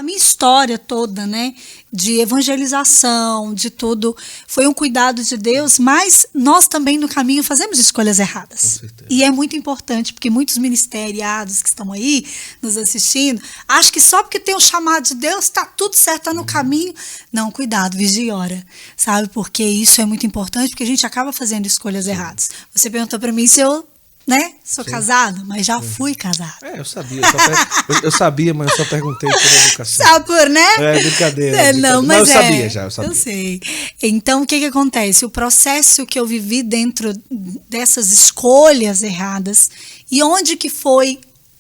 a minha história toda, né, de evangelização, de tudo, foi um cuidado de Deus, mas nós também no caminho fazemos escolhas erradas. E é muito importante, porque muitos ministeriados que estão aí nos assistindo, acham que só porque tem o chamado de Deus, está tudo certo, está no caminho. Não, cuidado, vigia e ora, sabe? Porque isso é muito importante, porque a gente acaba fazendo escolhas erradas. Você perguntou para mim se eu, né, sou casado, mas já fui casado. Eu sabia, eu sabia, mas eu só perguntei por educação. Sabe por, né? Brincadeira. Não, mas eu sabia já, eu sei. Então, o que acontece? O processo que eu vivi dentro dessas escolhas erradas, e onde que foi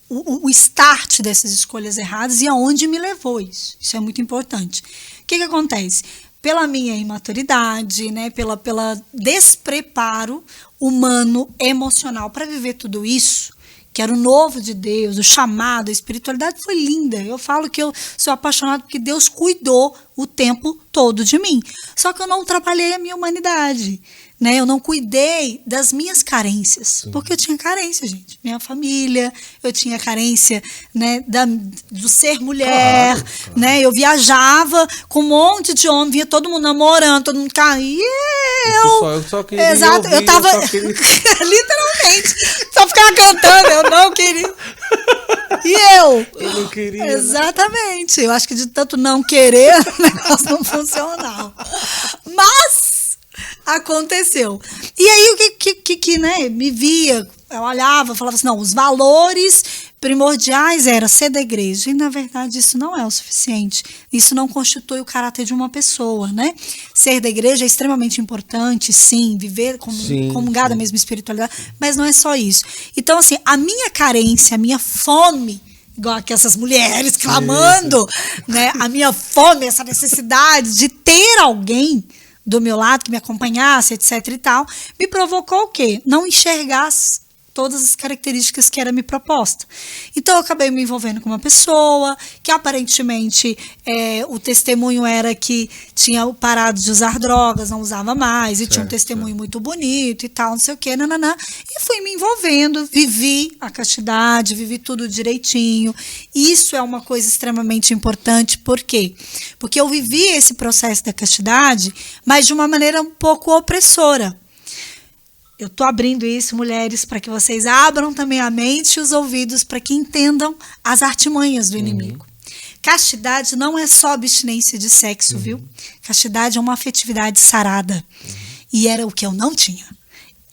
o start dessas escolhas erradas e aonde me levou isso. Isso é muito importante. O que acontece? Pela minha imaturidade, né, pela despreparo humano, emocional, para viver tudo isso, que era o novo de Deus, o chamado, a espiritualidade foi linda. Eu falo que eu sou apaixonada porque Deus cuidou o tempo todo de mim. Só que eu não trabalhei a minha humanidade, né? Eu não cuidei das minhas carências. Sim. Porque eu tinha carência, gente. Minha família, eu tinha carência, né, do ser mulher, claro. Né? Eu viajava com um monte de homem, vinha todo mundo namorando, todo mundo caindo. Eu só queria Exato, ouvir, eu tava literalmente, só ficava cantando, eu não queria. E eu não queria. Exatamente. Eu acho que de tanto não querer, o negócio não funcionava. Mas aconteceu. E aí o que né, me via, eu olhava, falava assim, não, os valores primordiais era ser da igreja. E na verdade isso não é o suficiente. Isso não constitui o caráter de uma pessoa, né? Ser da igreja é extremamente importante, sim, viver comungar da mesma espiritualidade, mas não é só isso. Então, assim, a minha carência, a minha fome, igual aqui essas mulheres clamando, né? A minha fome, essa necessidade de ter alguém do meu lado que me acompanhasse, etc e tal, me provocou o quê? Não enxergar todas as características que era me proposta. Então eu acabei me envolvendo com uma pessoa que aparentemente o testemunho era que tinha parado de usar drogas, não usava mais, e tinha um testemunho muito bonito e tal, não sei o que, nananã, e fui me envolvendo, vivi a castidade, vivi tudo direitinho. Isso é uma coisa extremamente importante, por quê? Porque eu vivi esse processo da castidade, mas de uma maneira um pouco opressora. Eu estou abrindo isso, mulheres, para que vocês abram também a mente e os ouvidos para que entendam as artimanhas do inimigo. Castidade não é só abstinência de sexo, viu? Castidade é uma afetividade sarada. E era o que eu não tinha.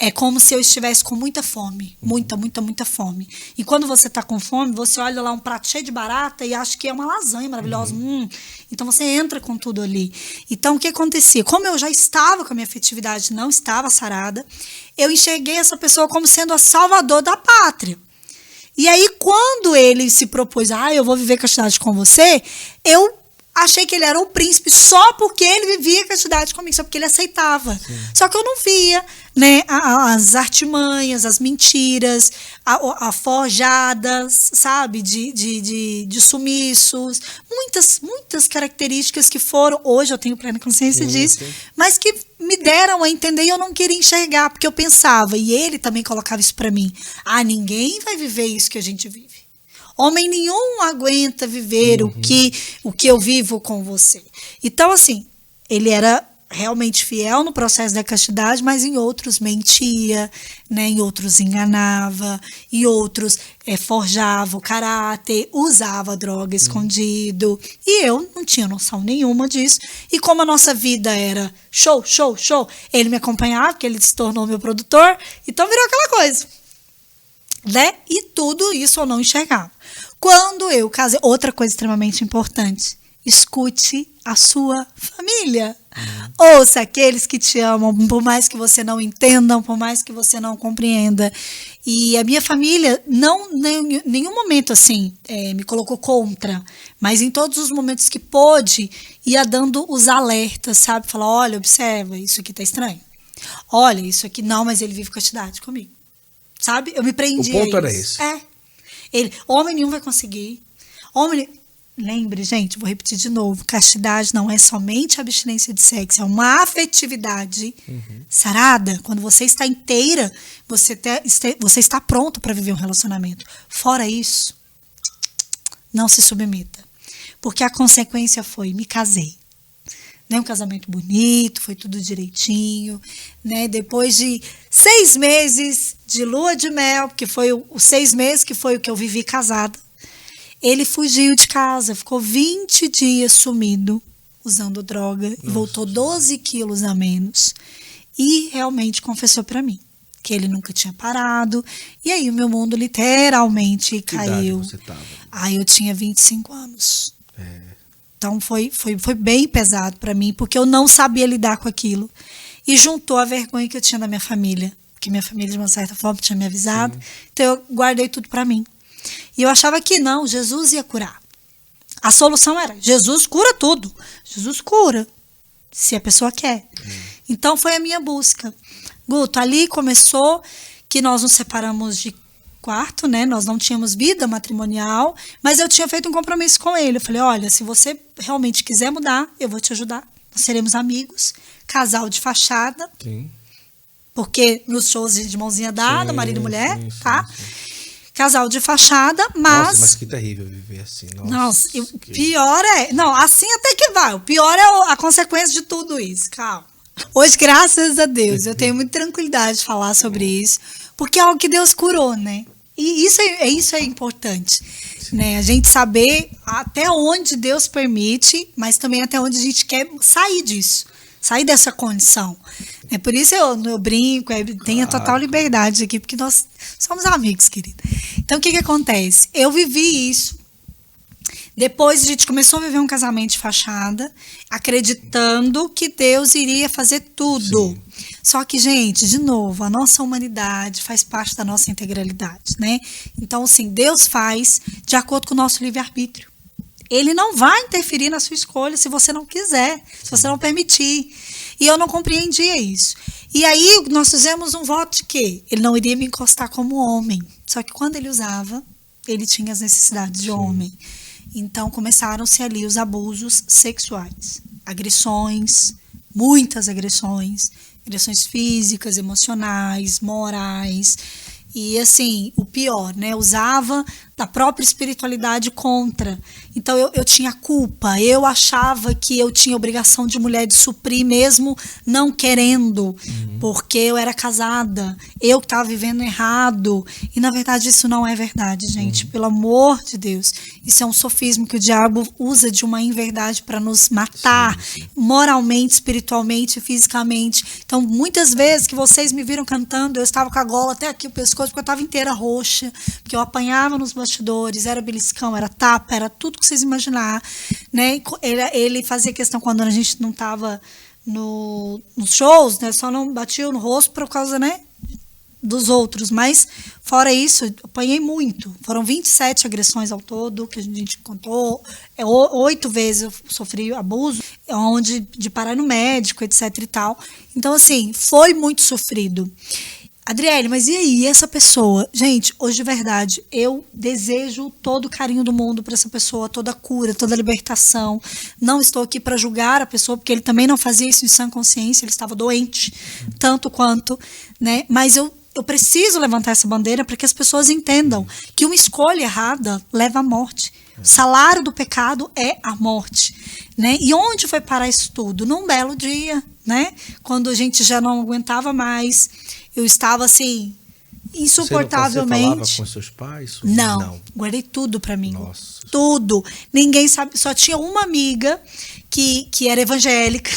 É como se eu estivesse com muita fome. Muita, muita, muita fome. E quando você está com fome, você olha lá um prato cheio de barata e acha que é uma lasanha maravilhosa. Então você entra com tudo ali. Então o que acontecia? Como eu já estava com a minha afetividade, não estava sarada, eu enxerguei essa pessoa como sendo a salvador da pátria. E aí quando ele se propôs, eu vou viver castidade com você, eu achei que ele era o príncipe só porque ele vivia castidade comigo, só porque ele aceitava. Sim. Só que eu não via, né, as artimanhas, as mentiras, a forjadas, sabe, de sumiços, muitas características que foram, hoje eu tenho plena consciência disso, mas que me deram a entender e eu não queria enxergar, porque eu pensava, e ele também colocava isso para mim, ninguém vai viver isso que a gente vive. Homem nenhum aguenta viver o que eu vivo com você. Então, assim, ele era realmente fiel no processo da castidade, mas em outros mentia, né? Em outros enganava, em outros forjava o caráter, usava droga escondido. E eu não tinha noção nenhuma disso. E como a nossa vida era show, ele me acompanhava, porque ele se tornou meu produtor, então virou aquela coisa. Né? E tudo isso eu não enxergava. Quando eu casei, outra coisa extremamente importante, escute a sua família. Ouça aqueles que te amam, por mais que você não entenda, por mais que você não compreenda. E a minha família, em nenhum momento assim, me colocou contra, mas em todos os momentos que pôde, ia dando os alertas, sabe? Falar, olha, observa, isso aqui tá estranho. Olha, isso aqui não, mas ele vive castidade comigo. Sabe? Eu me prendi. O ponto era esse. Homem nenhum vai conseguir. Lembre, gente, vou repetir de novo. Castidade não é somente abstinência de sexo, é uma afetividade sarada. Quando você está inteira, você está pronto para viver um relacionamento. Fora isso, não se submeta. porque a consequência foi, me casei. Né, um casamento bonito, foi tudo direitinho, né? Depois de 6 meses de lua de mel, que foi os 6 meses que foi o que eu vivi casada, ele fugiu de casa, ficou 20 dias sumido, usando droga, e voltou 12 quilos a menos. E realmente confessou para mim que ele nunca tinha parado. E aí o meu mundo literalmente caiu. Que idade você tava? Aí eu tinha 25 anos. Então foi bem pesado para mim, porque eu não sabia lidar com aquilo. E juntou a vergonha que eu tinha da minha família, porque minha família, de uma certa forma, tinha me avisado. Sim. Então eu guardei tudo para mim. E eu achava que não, Jesus ia curar. A solução era, Jesus cura tudo. Jesus cura, se a pessoa quer. Então foi a minha busca. Guto, ali começou que nós nos separamos de quarto, né? Nós não tínhamos vida matrimonial, mas eu tinha feito um compromisso com ele. Eu falei, olha, se você realmente quiser mudar, eu vou te ajudar. Nós seremos amigos, casal de fachada. Sim. Porque nos shows de mãozinha dada, sim, marido e mulher, sim, tá? Sim. Casal de fachada, mas... Nossa, mas que terrível viver assim. Nossa, o pior é... Não, assim até que vai. O pior é a consequência de tudo isso. Calma. Hoje, graças a Deus, eu tenho muita tranquilidade de falar sobre isso, porque é algo que Deus curou, né? E isso é importante, né? A gente saber até onde Deus permite, mas também até onde a gente quer sair disso, sair dessa condição. É por isso eu brinco, tenho a total liberdade aqui, porque nós somos amigos, querida. Então, o que acontece? Eu vivi isso. Depois a gente começou a viver um casamento de fachada, acreditando que Deus iria fazer tudo. Sim. Só que, gente, de novo, a nossa humanidade faz parte da nossa integralidade, né? Então, assim, Deus faz de acordo com o nosso livre-arbítrio. Ele não vai interferir na sua escolha se você não quiser, se você não permitir. E eu não compreendia isso. E aí nós fizemos um voto de que ele não iria me encostar como homem. Só que quando ele usava, ele tinha as necessidades de homem. Então começaram-se ali os abusos sexuais, agressões, muitas agressões físicas, emocionais, morais. E assim, o pior, né? Usava da própria espiritualidade contra. Então eu tinha culpa, eu achava que eu tinha obrigação de mulher de suprir mesmo não querendo, porque eu era casada, eu que estava vivendo errado. E na verdade isso não é verdade, gente, pelo amor de Deus. Isso é um sofismo que o diabo usa de uma inverdade para nos matar, moralmente, espiritualmente, fisicamente. Então muitas vezes que vocês me viram cantando, eu estava com a gola até aqui o pescoço, porque eu estava inteira roxa, porque eu apanhava nos bastidores, era beliscão, era tapa, era tudo que vocês imaginar, né? Ele fazia questão quando a gente não estava nos shows, né? Só não batia no rosto por causa, né, dos outros, mas fora isso, eu apanhei muito. Foram 27 agressões ao todo, que a gente contou, 8 vezes eu sofri abuso, onde de parar no médico, etc e tal. Então, assim, foi muito sofrido. Adriele, mas e aí, essa pessoa? Gente, hoje de verdade, eu desejo todo o carinho do mundo para essa pessoa, toda a cura, toda a libertação. Não estou aqui para julgar a pessoa, porque ele também não fazia isso em sã consciência, ele estava doente, tanto quanto, né? Mas eu preciso levantar essa bandeira para que as pessoas entendam que uma escolha errada leva à morte. O salário do pecado é a morte, né? E onde foi parar isso tudo? Num belo dia, né? Quando a gente já não aguentava mais, eu estava assim, insuportavelmente. Você falava com seus pais? Não, guardei tudo para mim. Nossa. Tudo. Ninguém sabe, só tinha uma amiga que era evangélica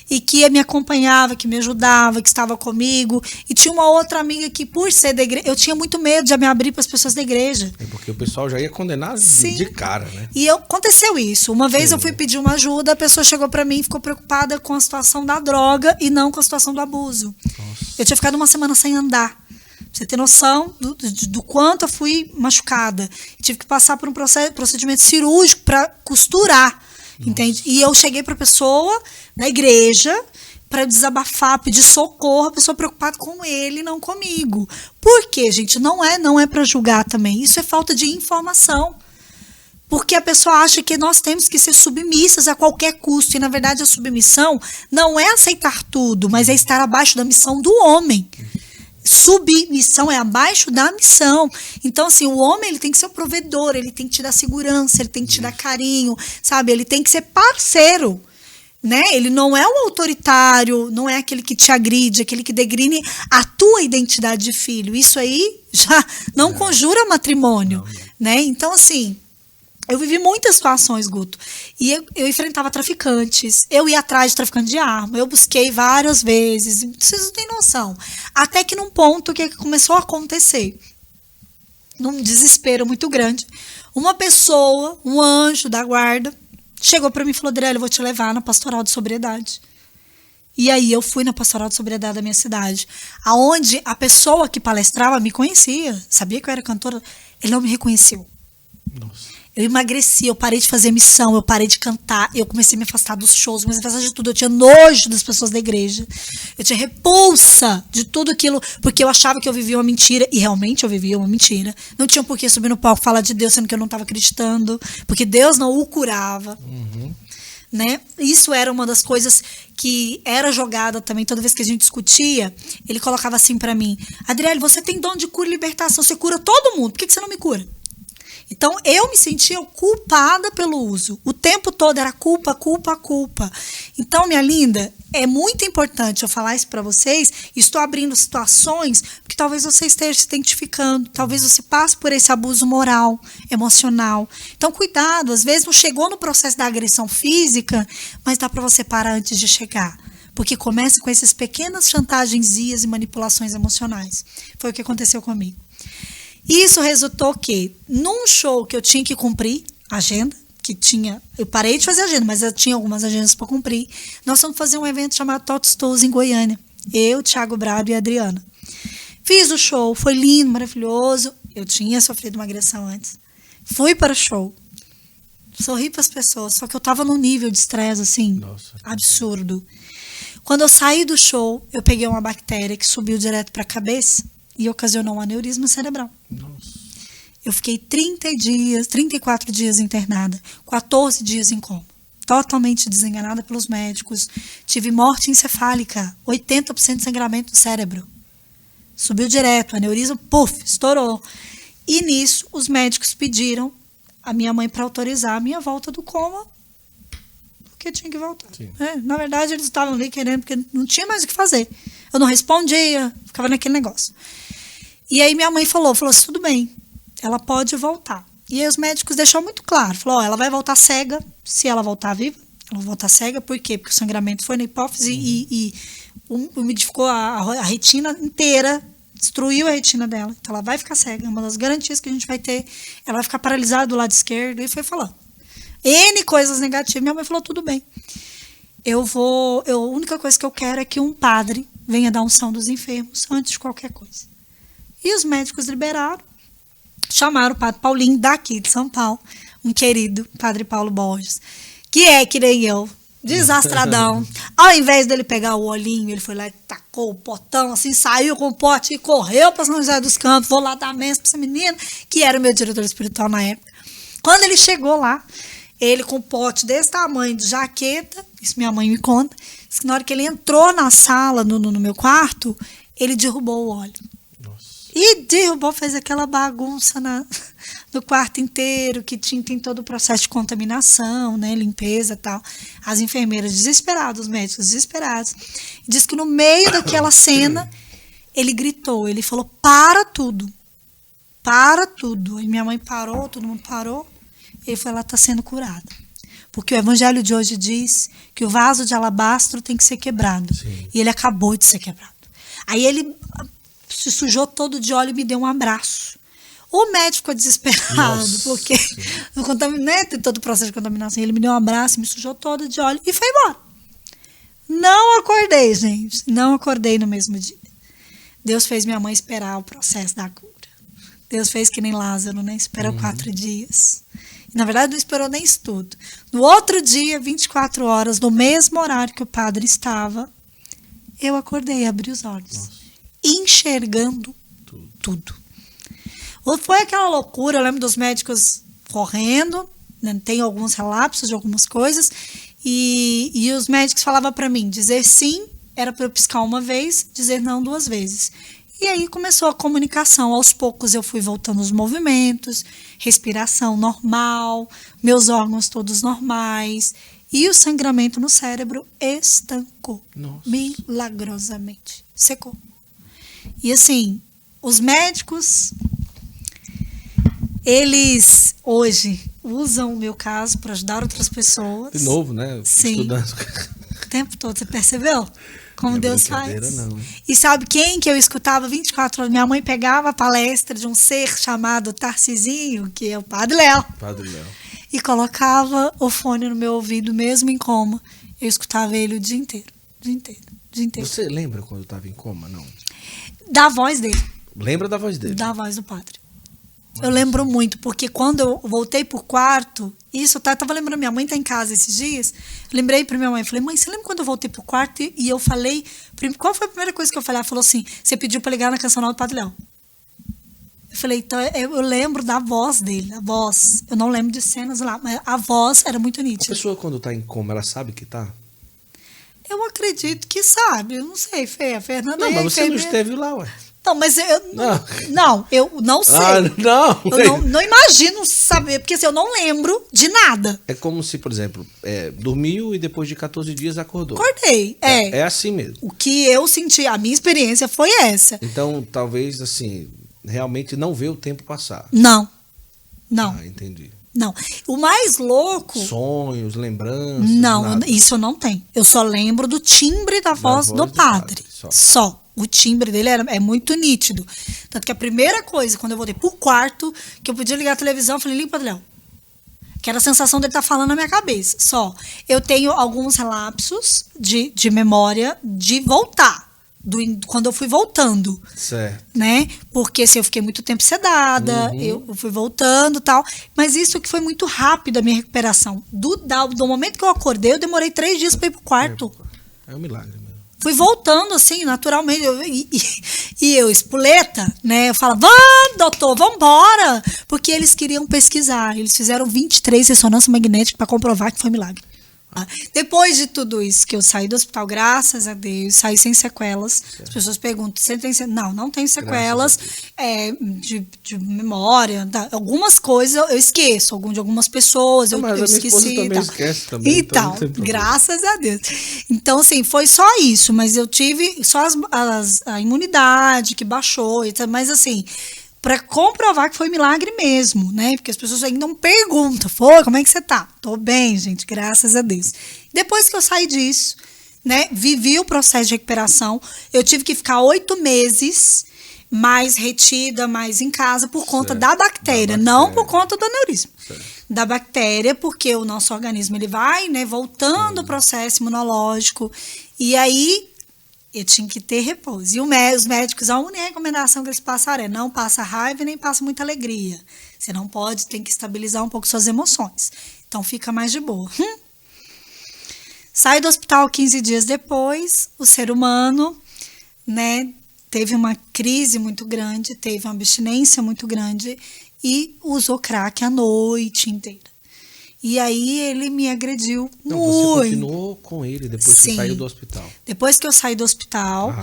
e que me acompanhava, que me ajudava, que estava comigo. E tinha uma outra amiga que, por ser da igreja, eu tinha muito medo de me abrir para as pessoas da igreja. É porque o pessoal já ia condenar de cara, né? E aconteceu isso. Uma vez eu fui pedir uma ajuda, a pessoa chegou para mim e ficou preocupada com a situação da droga e não com a situação do abuso. Nossa. Eu tinha ficado uma semana sem andar. Pra você ter noção do quanto eu fui machucada. Tive que passar por um procedimento cirúrgico para costurar. Entende? E eu cheguei para a pessoa na igreja para desabafar, pedir socorro, a pessoa preocupada com ele, não comigo. Por quê, gente? Não é para julgar também. Isso é falta de informação. Porque a pessoa acha que nós temos que ser submissas a qualquer custo. E, na verdade, a submissão não é aceitar tudo, mas é estar abaixo da missão do homem. submissão é abaixo da missão. Então, assim, o homem, ele tem que ser o provedor, ele tem que te dar segurança, ele tem que te dar carinho, sabe? Ele tem que ser parceiro, né? Ele não é o autoritário, não é aquele que te agride, aquele que degrine a tua identidade de filho. Isso aí já não conjura matrimônio, né? Então, assim, eu vivi muitas situações, Guto, e eu enfrentava traficantes, eu ia atrás de traficante de arma, eu busquei várias vezes, vocês não têm noção. Até que num ponto que começou a acontecer, num desespero muito grande, uma pessoa, um anjo da guarda, chegou para mim e falou: Adriele, eu vou te levar na pastoral de sobriedade. E aí eu fui na pastoral de sobriedade da minha cidade, aonde a pessoa que palestrava me conhecia, sabia que eu era cantora, ele não me reconheceu. Nossa. Eu emagreci, eu parei de fazer missão, eu parei de cantar, eu comecei a me afastar dos shows, comecei a me afastar de tudo. Eu tinha nojo das pessoas da igreja, eu tinha repulsa de tudo aquilo, porque eu achava que eu vivia uma mentira, e realmente eu vivia uma mentira. Não tinha por que subir no palco e falar de Deus, sendo que eu não estava acreditando, porque Deus não o curava. Né? Isso era uma das coisas que era jogada também, toda vez que a gente discutia, ele colocava assim pra mim: Adriele, você tem dom de cura e libertação, você cura todo mundo, por que você não me cura? Então, eu me sentia culpada pelo uso. O tempo todo era culpa, culpa, culpa. Então, minha linda, é muito importante eu falar isso para vocês. Estou abrindo situações porque talvez você esteja se identificando. Talvez você passe por esse abuso moral, emocional. Então, cuidado. Às vezes, não chegou no processo da agressão física, mas dá para você parar antes de chegar. Porque começa com essas pequenas chantagenzias e manipulações emocionais. Foi o que aconteceu comigo. Isso resultou que, num show que eu tinha que cumprir, agenda, que tinha, eu parei de fazer agenda, mas eu tinha algumas agendas para cumprir, nós fomos fazer um evento chamado Totos Tours em Goiânia. Eu, Thiago Brado e a Adriana. Fiz o show, foi lindo, maravilhoso. Eu tinha sofrido uma agressão antes. Fui para o show. Sorri para as pessoas, só que eu estava num nível de estresse, assim, absurdo. Quando eu saí do show, eu peguei uma bactéria que subiu direto para a cabeça e ocasionou um aneurisma cerebral. Nossa. Eu fiquei 34 dias internada, 14 dias em coma. Totalmente desenganada pelos médicos. Tive morte encefálica, 80% de sangramento do cérebro. Subiu direto, aneurisma, puf, estourou. E nisso, os médicos pediram a minha mãe para autorizar a minha volta do coma, porque tinha que voltar. Na verdade, eles estavam ali querendo, porque não tinha mais o que fazer. Eu não respondia, ficava naquele negócio. E aí minha mãe falou assim, tudo bem, ela pode voltar. E aí os médicos deixaram muito claro, falou, ela vai voltar cega, se ela voltar viva, ela vai voltar cega, por quê? Porque o sangramento foi na hipófise e umidificou a retina inteira, destruiu a retina dela, então ela vai ficar cega, é uma das garantias que a gente vai ter, ela vai ficar paralisada do lado esquerdo, e foi falando. N coisas negativas, minha mãe falou, tudo bem, a única coisa que eu quero é que um padre venha dar unção dos enfermos antes de qualquer coisa. E os médicos liberaram, chamaram o padre Paulinho daqui de São Paulo, um querido padre Paulo Borges, que é que nem eu, desastradão. Ao invés dele pegar o olhinho, ele foi lá e tacou o potão, assim, saiu com o pote e correu para São José dos Campos, vou lá dar mesa para essa menina, que era o meu diretor espiritual na época. Quando ele chegou lá, ele com um pote desse tamanho de jaqueta, isso minha mãe me conta, disse que na hora que ele entrou na sala, no meu quarto, ele derrubou o óleo. E derrubou, fez aquela bagunça no quarto inteiro, que tem todo o processo de contaminação, né, limpeza e tal. As enfermeiras desesperadas, os médicos desesperados. Diz que no meio daquela cena, ele gritou, ele falou, para tudo. Para tudo. E minha mãe parou, todo mundo parou. E ele falou, ela está sendo curada. Porque o evangelho de hoje diz que o vaso de alabastro tem que ser quebrado. Sim. E ele acabou de ser quebrado. Aí ele se sujou todo de óleo e me deu um abraço. O médico ficou desesperado, porque né, tem todo o processo de contaminação. Ele me deu um abraço, me sujou todo de óleo e foi embora. Não acordei, gente. Não acordei no mesmo dia. Deus fez minha mãe esperar o processo da cura. Deus fez que nem Lázaro, né? Esperou 4 dias. E, na verdade, não esperou nem isso tudo. No outro dia, 24 horas, no mesmo horário que o padre estava, eu acordei, abri os olhos. Nossa. Enxergando tudo. Foi aquela loucura, eu lembro dos médicos correndo, né, tem alguns relapsos de algumas coisas, e os médicos falavam para mim, dizer sim era para eu piscar uma vez, dizer não 2 vezes. E aí começou a comunicação. Aos poucos eu fui voltando aos movimentos, respiração normal, meus órgãos todos normais. E o sangramento no cérebro estancou. Nossa. Milagrosamente. Secou. E assim, os médicos, eles hoje usam o meu caso para ajudar outras pessoas. De novo, né? Sim. Estudando. O tempo todo, você percebeu? Como Não é Deus faz. brincadeira, não, hein? E sabe quem que eu escutava 24 horas? Minha mãe pegava a palestra de um ser chamado Tarcisinho, que é o Padre Léo, Padre Léo. e colocava o fone no meu ouvido, mesmo em coma. Eu escutava ele o dia inteiro, dia inteiro, dia inteiro. Você lembra quando estava em coma, não? Da voz dele, Lembra da voz dele? da voz do padre. Eu lembro muito, porque quando eu voltei pro quarto, isso, eu tava lembrando, minha mãe tá em casa esses dias, lembrei pra minha mãe, falei, mãe, você lembra quando eu voltei pro quarto e eu falei, qual foi a primeira coisa que eu falei? Ela falou assim, você pediu pra ligar na cancional do Padre Léo. Eu falei, então eu lembro da voz dele, a voz, eu não lembro de cenas lá, mas a voz era muito A nítida. pessoa quando tá em coma, ela sabe que tá? Eu acredito que sabe, eu não sei, Fê, a Fernanda Não, é mas você não enfermeira. esteve lá, ué. Não, mas eu Não. eu não sei. Ah, não. Eu não imagino saber, porque assim, eu não lembro de nada. É como se, por exemplo, dormiu e depois de 14 dias acordou. Acordei, É assim mesmo. O que eu senti, a minha experiência foi essa. Então, talvez, assim, realmente não vê o tempo passar. Não, não, Ah, entendi. não. O mais louco... Sonhos, lembranças, Não, nada. isso eu não tenho. Eu só lembro do timbre da voz do padre. Só. O timbre dele é muito nítido. Tanto que a primeira coisa, quando eu voltei pro quarto, que eu podia ligar a televisão, eu falei, liga, Padre Léo. Que era a sensação dele estar falando na minha cabeça. Só. Eu tenho alguns relapsos de memória de voltar. Quando eu fui voltando. Certo. Né? Porque assim, eu fiquei muito tempo sedada, eu fui voltando e tal. Mas isso que foi muito rápido a minha recuperação. Do momento que eu acordei, eu demorei 3 dias para ir pro quarto. É um milagre mesmo. Fui voltando, assim, naturalmente. E eu, espoleta, né? Eu falava, vamos, doutor, vamos embora. Porque eles queriam pesquisar. Eles fizeram 23 ressonâncias magnéticas para comprovar que foi milagre. Depois de tudo isso, que eu saí do hospital, graças a Deus, saí sem sequelas. Certo. As pessoas perguntam, você tem sequelas? Não tenho sequelas de memória. Algumas coisas eu esqueço, de algumas pessoas eu esqueci. Também esquece também. Então, graças a Deus. Então, assim, foi só isso, mas eu tive só a imunidade que baixou, mas assim... para comprovar que foi milagre mesmo, né? Porque as pessoas ainda não perguntam, como é que você tá? Tô bem, gente, graças a Deus. Depois que eu saí disso, né, vivi o processo de recuperação, eu tive que ficar 8 meses mais retida, mais em casa, por conta da bactéria, não por conta do aneurisma. Certo. Da bactéria, porque o nosso organismo, ele vai, né, voltando o processo imunológico, e aí... eu tinha que ter repouso. E os médicos, a única recomendação que eles passaram é não passa raiva e nem passa muita alegria. Você não pode, tem que estabilizar um pouco suas emoções. Então fica mais de boa. Saí do hospital 15 dias depois, o ser humano, né, teve uma crise muito grande, teve uma abstinência muito grande e usou crack a noite inteira. E aí ele me agrediu muito. Você continuou com ele depois que saiu do hospital? Depois que eu saí do hospital,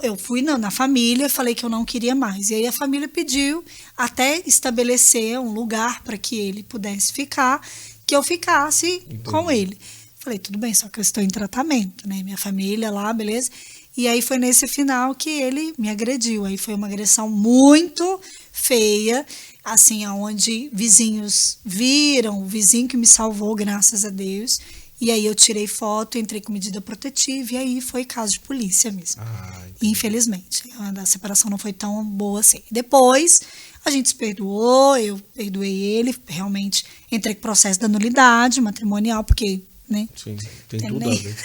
eu fui na família, falei que eu não queria mais. E aí a família pediu até estabelecer um lugar para que ele pudesse ficar, que eu ficasse com ele. Falei, tudo bem, só que eu estou em tratamento, né? Minha família lá, beleza? E aí foi nesse final que ele me agrediu. Aí foi uma agressão muito feia, assim, onde vizinhos viram, o vizinho que me salvou, graças a Deus. E aí eu tirei foto, entrei com medida protetiva, e aí foi caso de polícia mesmo. Infelizmente. A separação não foi tão boa assim. Depois, a gente se perdoou, eu perdoei ele, realmente entrei com processo da nulidade matrimonial, porque, né? Sim, tem tudo a ver.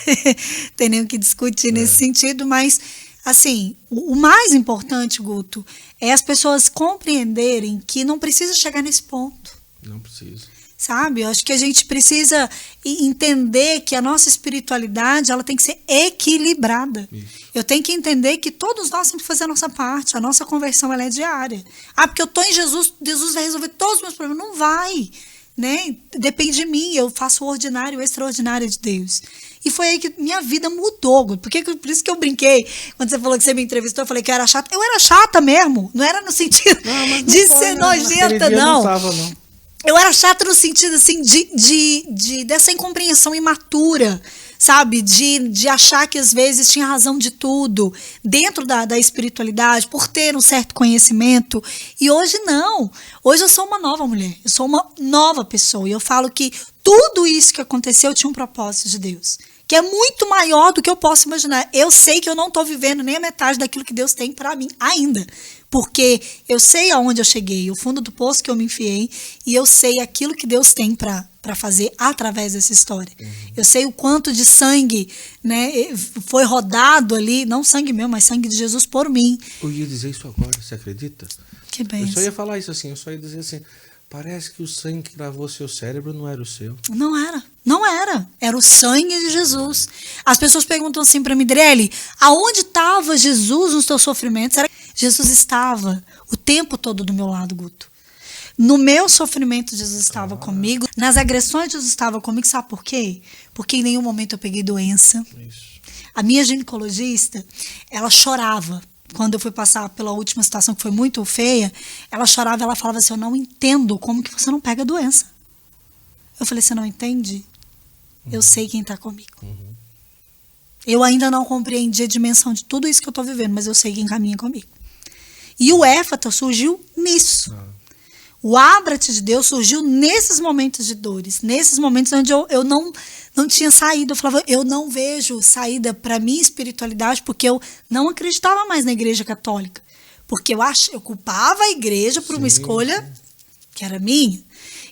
Tem nem o que discutir nesse sentido, mas... assim, o mais importante, Guto, é as pessoas compreenderem que não precisa chegar nesse ponto. Não precisa. Sabe? Eu acho que a gente precisa entender que a nossa espiritualidade, ela tem que ser equilibrada. Isso. Eu tenho que entender que todos nós temos que fazer a nossa parte. A nossa conversão, ela é diária. Porque eu estou em Jesus, Jesus vai resolver todos os meus problemas. Não vai. Né? Depende de mim, eu faço o ordinário e o extraordinário de Deus. E foi aí que minha vida mudou, Guto. Por isso que eu brinquei. Quando você falou que você me entrevistou, eu falei que eu era chata. Eu era chata mesmo. Não era no sentido de ser nojenta, não. Eu era chata no sentido, assim, dessa incompreensão imatura, sabe? De achar que, às vezes, tinha razão de tudo dentro da espiritualidade, por ter um certo conhecimento. E hoje, não. Hoje eu sou uma nova mulher. Eu sou uma nova pessoa. E eu falo que tudo isso que aconteceu tinha um propósito de Deus, que é muito maior do que eu posso imaginar. Eu sei que eu não estou vivendo nem a metade daquilo que Deus tem para mim ainda. Porque eu sei aonde eu cheguei, o fundo do poço que eu me enfiei, e eu sei aquilo que Deus tem para fazer através dessa história. Eu sei o quanto de sangue, né, foi rodado ali, não sangue meu, mas sangue de Jesus por mim. Eu ia dizer isso agora, você acredita? Que bem. Eu só ia falar isso assim, eu só ia dizer assim, parece que o sangue que gravou seu cérebro não era o seu. Não era. Não era. Era o sangue de Jesus. As pessoas perguntam assim para mim, Drelly, aonde estava Jesus nos teus sofrimentos? Jesus estava o tempo todo do meu lado, Guto. No meu sofrimento, Jesus estava comigo. Nas agressões, Jesus estava comigo. Sabe por quê? Porque em nenhum momento eu peguei doença. Isso. A minha ginecologista, ela chorava. Quando eu fui passar pela última situação que foi muito feia, ela chorava, ela falava assim, eu não entendo como que você não pega doença. Eu falei, você não entende? Eu sei quem está comigo. Eu ainda não compreendi a dimensão de tudo isso que eu estou vivendo, mas eu sei quem caminha comigo. E o Éfata surgiu nisso. O Abra-te de Deus surgiu nesses momentos de dores, nesses momentos onde eu não tinha saída. Eu falava, eu não vejo saída para minha espiritualidade, porque eu não acreditava mais na Igreja Católica. Porque eu culpava a igreja por uma escolha que era minha.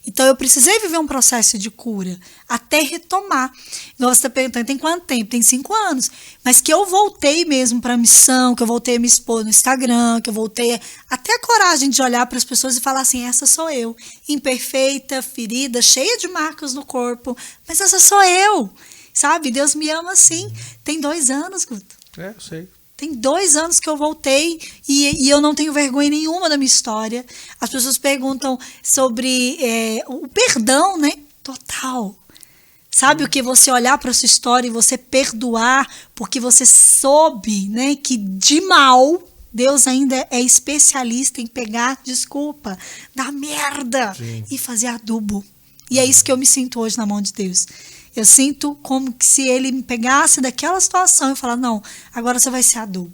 Então eu precisei viver um processo de cura até retomar. Então você está perguntando, tem quanto tempo? Tem 5 anos. Mas que eu voltei mesmo para a missão, que eu voltei a me expor no Instagram, que eu voltei até a coragem de olhar para as pessoas e falar assim, essa sou eu, imperfeita, ferida, cheia de marcas no corpo, mas essa sou eu, sabe? Deus me ama assim. Tem 2 anos, Guto. Eu sei. Tem 2 anos que eu voltei e eu não tenho vergonha nenhuma da minha história. As pessoas perguntam sobre o perdão, né? Total. Sabe o que você olhar para a sua história e você perdoar porque você soube, né, que de mal Deus ainda é especialista em pegar desculpa da merda e fazer adubo. E é isso que eu me sinto hoje na mão de Deus. Eu sinto como que se ele me pegasse daquela situação e falar, não, agora você vai ser adubo.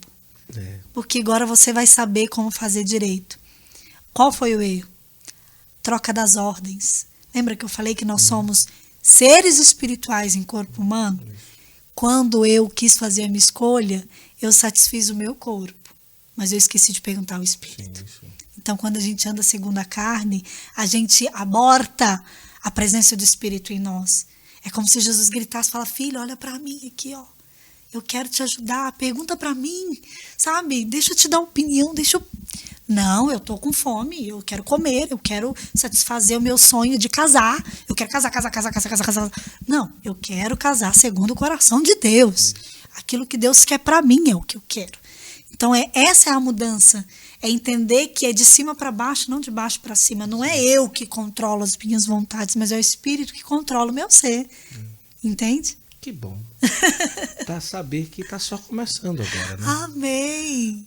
Porque agora você vai saber como fazer direito. Qual foi o erro? Troca das ordens. Lembra que eu falei que nós somos seres espirituais em corpo humano? Quando eu quis fazer a minha escolha, eu satisfiz o meu corpo. Mas eu esqueci de perguntar ao espírito. Sim. Então, quando a gente anda segundo a carne, a gente aborta a presença do espírito em nós. É como se Jesus gritasse e falasse, filho, olha para mim aqui, ó. Eu quero te ajudar, pergunta para mim, sabe? Deixa eu te dar opinião, Não, eu tô com fome, eu quero comer, eu quero satisfazer o meu sonho de casar. Eu quero casar. Não, eu quero casar segundo o coração de Deus. Aquilo que Deus quer para mim é o que eu quero. Então, essa é a mudança. É entender que é de cima para baixo, não de baixo para cima. Não é eu que controlo as minhas vontades, mas é o Espírito que controla o meu ser. Entende? Que bom. Tá saber que tá só começando agora, né? Amém.